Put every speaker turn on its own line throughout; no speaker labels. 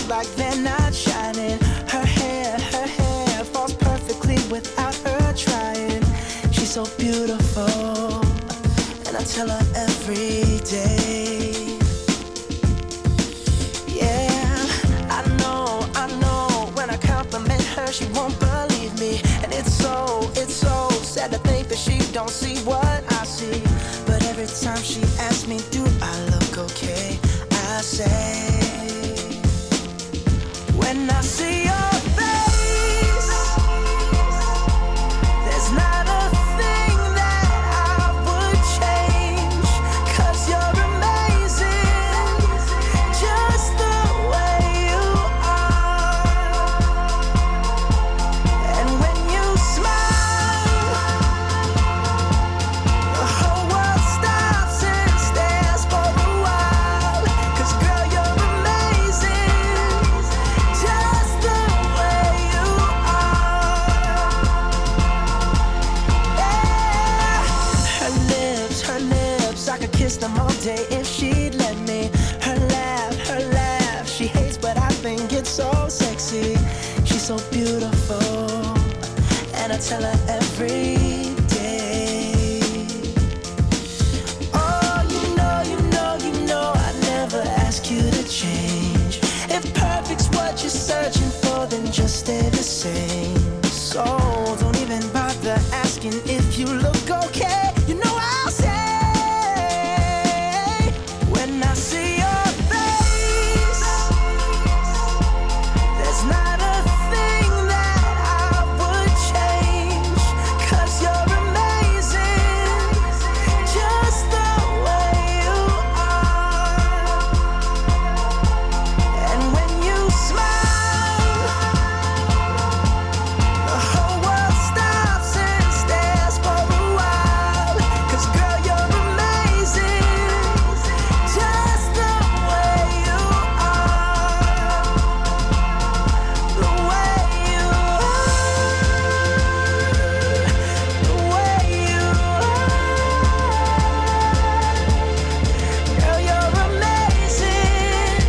Like they're not shining. Her hair falls perfectly without her trying. She's so beautiful, and I tell her every day. Yeah, I know, when I compliment her, she won't believe me. And it's so sad to think that she don't see what I see. But every time she asks me, do I look okay, I say, when I see your face, there's not a thing that I would change, 'cause you're amazing, just the way you are. And when you smile, the whole world stops and stares for a while, 'cause girl, you're amazing, just the way you are. Yeah. Her lips, I could kiss them all day if she'd let me. Her laugh, she hates, but I think it's so sexy. She's so beautiful, and I tell her every day. Oh, you know, I never ask you to change. If perfect's what you're searching for, then just stay the same. So don't even bother asking if you look okay. You know I'll say, when I see your face, there's not a thing that I would change, 'cause you're amazing, just the way you are. And when you smile, the whole world stops and stares for a while, 'cause girl, you're amazing, just the way you are. The way you are, the way you are. Girl, you're amazing,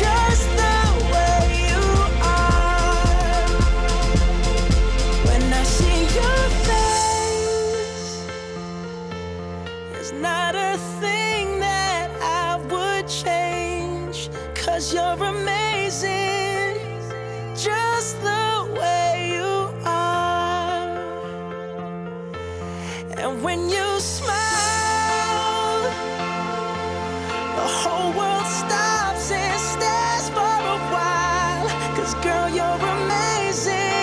just the way you are. When I see your face, there's not a thing that I would change, 'cause you're amazing, just the way you are. And when you smile, the whole world stops and stares for a while, 'cause girl, you're amazing,